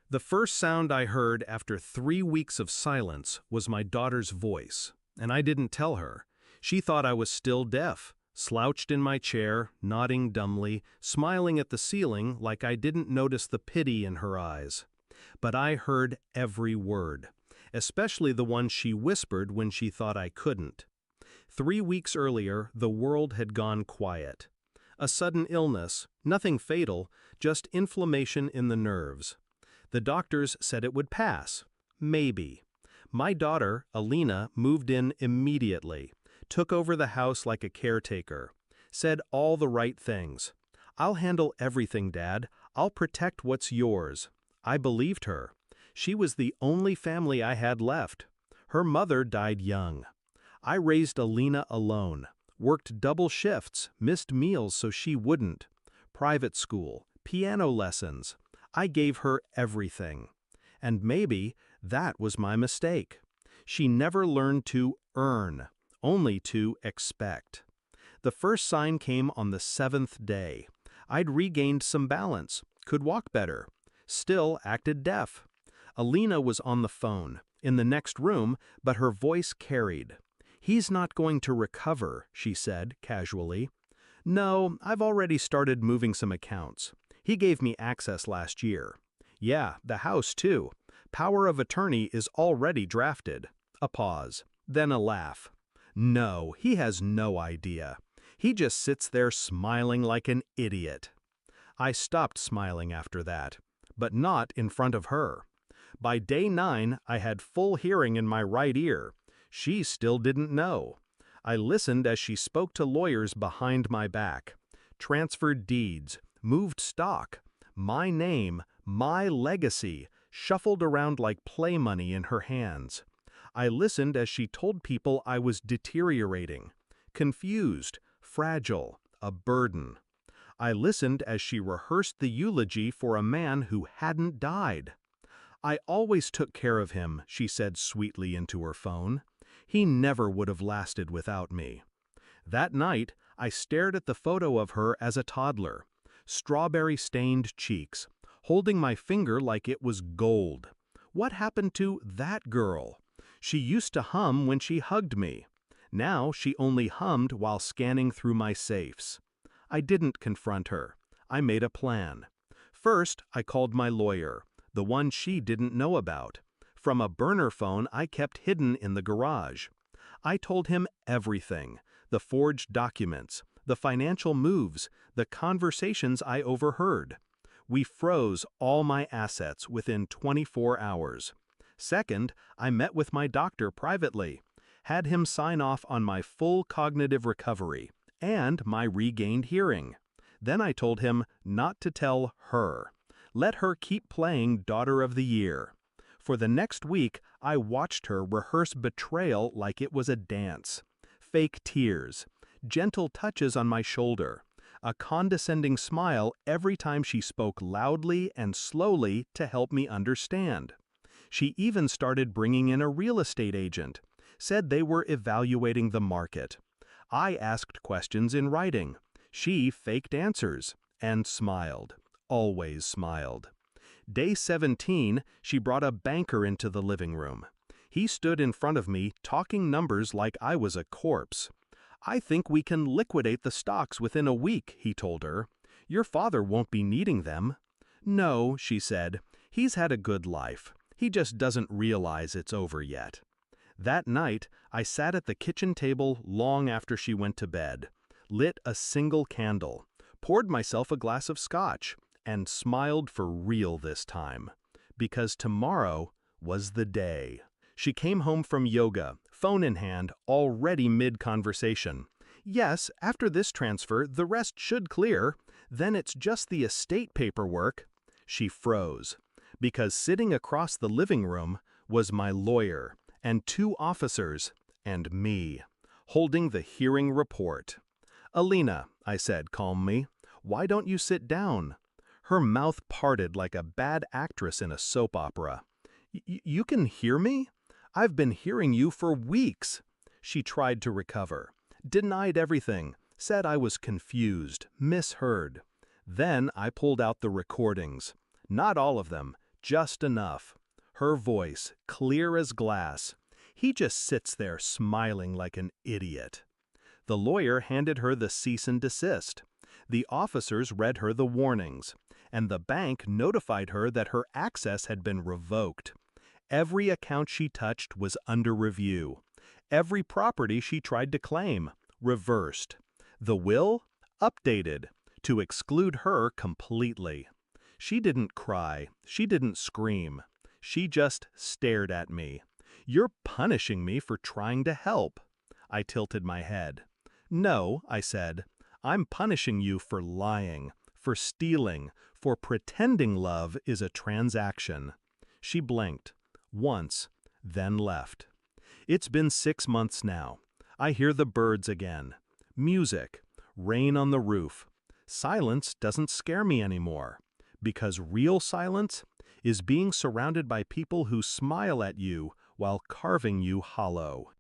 The first sound I heard after 3 weeks of silence was my daughter's voice, and I didn't tell her. She thought I was still deaf, slouched in my chair, nodding dumbly, smiling at the ceiling like I didn't notice the pity in her eyes. But I heard every word, especially the one she whispered when she thought I couldn't. 3 weeks earlier, the world had gone quiet. A sudden illness, nothing fatal, just inflammation in the nerves. The doctors said it would pass. Maybe. My daughter, Alina, moved in immediately, took over the house like a caretaker, said all the right things. "I'll handle everything, Dad. I'll protect what's yours." I believed her. She was the only family I had left. Her mother died young. I raised Alina alone, worked double shifts, missed meals so she wouldn't. Private school, piano lessons. I gave her everything. And maybe that was my mistake. She never learned to earn, only to expect. The first sign came on the 7th day. I'd regained some balance, could walk better, still acted deaf. Alina was on the phone, in the next room, but her voice carried. "He's not going to recover," she said, casually. "No, I've already started moving some accounts. He gave me access last year. Yeah, the house too. Power of attorney is already drafted." A pause, then a laugh. "No, he has no idea. He just sits there smiling like an idiot." I stopped smiling after that, but not in front of her. By day 9, I had full hearing in my right ear. She still didn't know. I listened as she spoke to lawyers behind my back. Transferred deeds, moved stock, my name, my legacy, shuffled around like play money in her hands. I listened as she told people I was deteriorating, confused, fragile, a burden. I listened as she rehearsed the eulogy for a man who hadn't died. "I always took care of him," she said sweetly into her phone. "He never would have lasted without me." That night, I stared at the photo of her as a toddler. Strawberry-stained cheeks, holding my finger like it was gold. What happened to that girl? She used to hum when she hugged me. Now she only hummed while scanning through my safes. I didn't confront her. I made a plan. First, I called my lawyer, the one she didn't know about, from a burner phone I kept hidden in the garage. I told him everything, the forged documents, the financial moves, the conversations I overheard. We froze all my assets within 24 hours. Second, I met with my doctor privately, had him sign off on my full cognitive recovery and my regained hearing. Then I told him not to tell her. Let her keep playing Daughter of the Year. For the next week, I watched her rehearse betrayal like it was a dance. Fake tears, gentle touches on my shoulder, a condescending smile every time she spoke loudly and slowly to help me understand. She even started bringing in a real estate agent, said they were evaluating the market. I asked questions in writing. She faked answers and smiled, always smiled. Day 17, she brought a banker into the living room. He stood in front of me talking numbers like I was a corpse. "I think we can liquidate the stocks within a week," he told her. "Your father won't be needing them." "No," she said, "he's had a good life. He just doesn't realize it's over yet." That night, I sat at the kitchen table long after she went to bed, lit a single candle, poured myself a glass of scotch, and smiled for real this time. Because tomorrow was the day. She came home from yoga, phone in hand, already mid-conversation. "Yes, after this transfer, the rest should clear. Then it's just the estate paperwork." She froze, because sitting across the living room was my lawyer, and 2 officers, and me, holding the hearing report. "Alina," I said calmly, "why don't you sit down?" Her mouth parted like a bad actress in a soap opera. You can hear me? I've been hearing you for weeks." She tried to recover, denied everything, said I was confused, misheard. Then I pulled out the recordings. Not all of them, Just enough. Her voice, clear as glass. He just sits there smiling like an idiot. The lawyer handed her the cease and desist. The officers read her the warnings, and the bank notified her that her access had been revoked. Every account she touched was under review. Every property she tried to claim, reversed. The will, updated, to exclude her completely. She didn't cry, she didn't scream. She just stared at me. "You're punishing me for trying to help." I tilted my head. "No," I said, "I'm punishing you for lying, for stealing, for pretending love is a transaction." She blinked, once, then left. It's been 6 months now. I hear the birds again. Music, rain on the roof. Silence doesn't scare me anymore, because real silence is being surrounded by people who smile at you while carving you hollow.